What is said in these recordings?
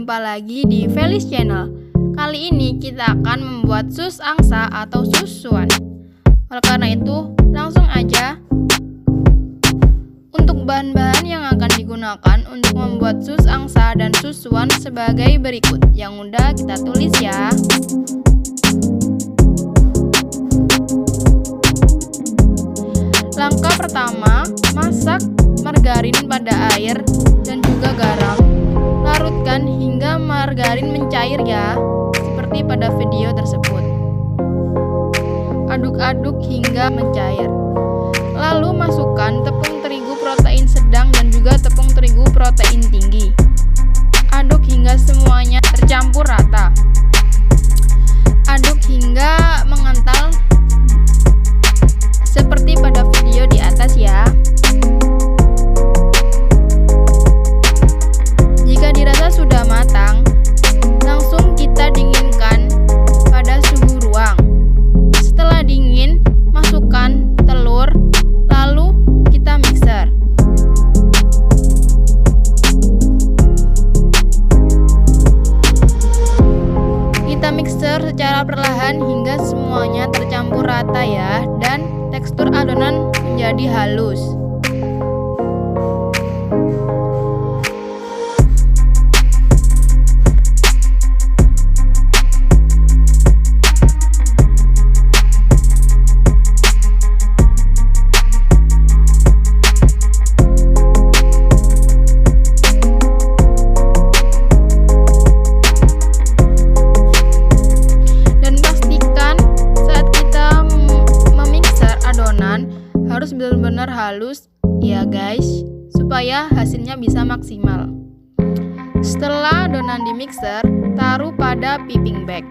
Jumpa lagi di Felis Channel. Kali ini kita akan membuat sus angsa atau susuan. Oleh karena itu, langsung aja. Untuk bahan-bahan yang akan digunakan untuk membuat sus angsa dan susuan sebagai berikut. Yang udah kita tulis ya. Langkah pertama, masak margarin pada air dan juga garam. Larutkan hingga margarin mencair ya, seperti pada video tersebut. Aduk-aduk hingga mencair. Lalu masukkan tepung terigu protein sedang dan juga tepung terigu protein tinggi. Aduk hingga semuanya tercampur rata. Aduk hingga mengental seperti pada video di atas ya. Jika dirasa sudah matang, langsung kita dinginkan pada suhu ruang. Setelah dingin, masukkan telur, lalu kita mixer. Kita mixer secara perlahan hingga semuanya tercampur rata ya, dan tekstur adonan menjadi halus. Harus benar-benar halus ya guys, supaya hasilnya bisa maksimal. Setelah adonan di mixer, taruh pada piping bag.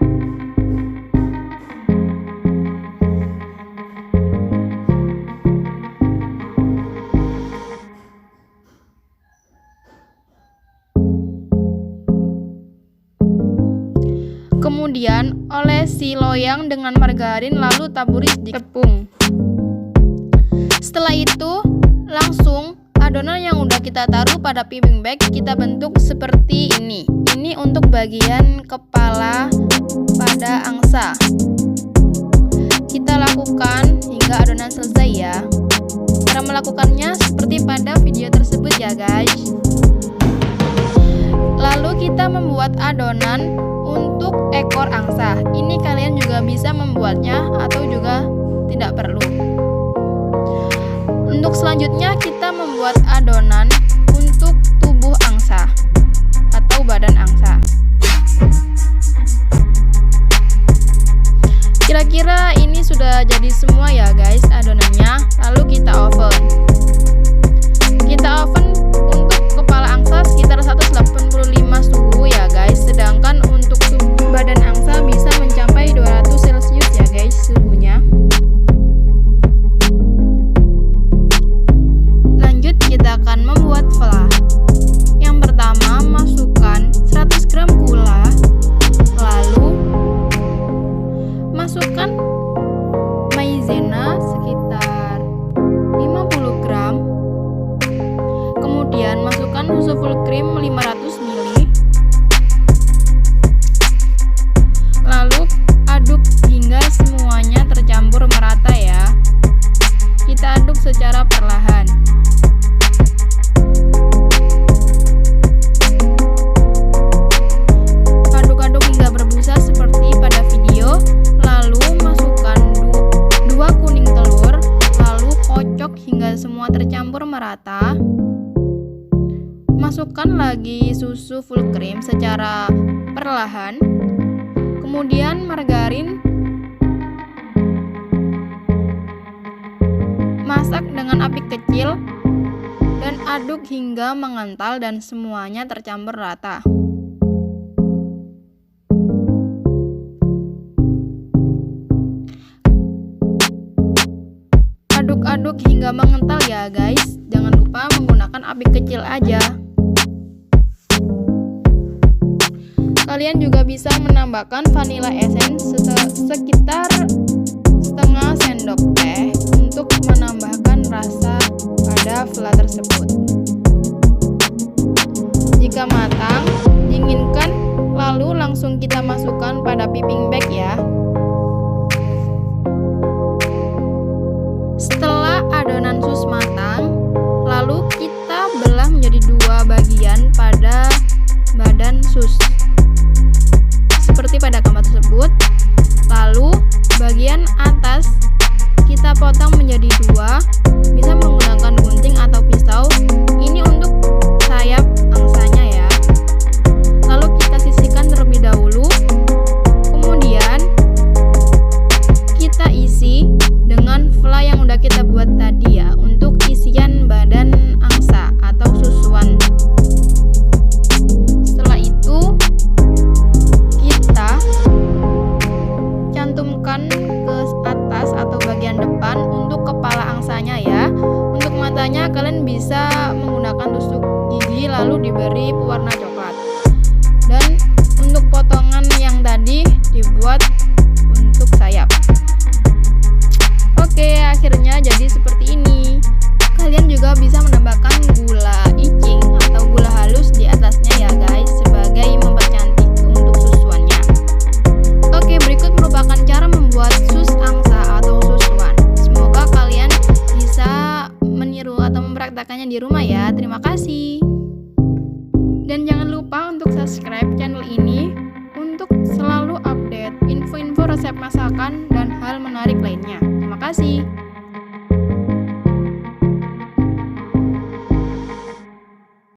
Kemudian olesi loyang dengan margarin lalu taburi sedikit tepung. Setelah itu, langsung adonan yang udah kita taruh pada piping bag kita bentuk seperti ini. Ini untuk bagian kepala pada angsa. Kita lakukan hingga adonan selesai ya. Cara melakukannya seperti pada video tersebut ya guys. Lalu kita membuat adonan untuk ekor angsa. Ini kalian juga bisa membuatnya atau juga tidak perlu. Untuk selanjutnya kita membuat adonan untuk tubuh angsa atau badan angsa. Kira-kira ini sudah jadi semua ya guys adonannya. Lalu kita oven. Kita oven untuk kepala angsa sekitar 185 suhu ya guys. Sedangkan untuk badan angsa bisa mencapai 200 celcius ya guys suhunya. Kita akan membuat fla. Yang pertama, masukkan 100 gram gula, lalu masukkan maizena sekitar 50 gram, kemudian masukkan susu full cream 500 ml, lalu aduk hingga semuanya tercampur merata ya. Kita aduk secara perlahan. Semua tercampur merata. Masukkan lagi susu full cream secara perlahan. Kemudian margarin. Masak dengan api kecil dan aduk hingga mengental dan semuanya tercampur rata. Aduk-aduk hingga mengental ya guys. Jangan lupa menggunakan api kecil aja. Kalian juga bisa menambahkan vanilla essence sekitar setengah sendok teh untuk menambahkan rasa pada fla tersebut. Jika matang, dinginkan langsung kita masukkan pada piping bag ya. Setelah adonan sus matang, lalu kita belah menjadi dua bagian pada badan sus seperti pada gambar tersebut. Lalu bagian atas kita potong menjadi dua, bisa menggunakan gunting atau pisau. Ini untuk sayap angsanya ya. Lalu kita sisihkan terlebih dahulu. Kemudian kita isi dengan fly yang udah kita buat tadi ya, untuk isian badan angsa atau susuan. Setelah itu kita cantumkan ke atas atau bagian depan untuk kepala angsanya ya. Untuk matanya kalian bisa menggunakan tusuk gigi lalu diberi pewarna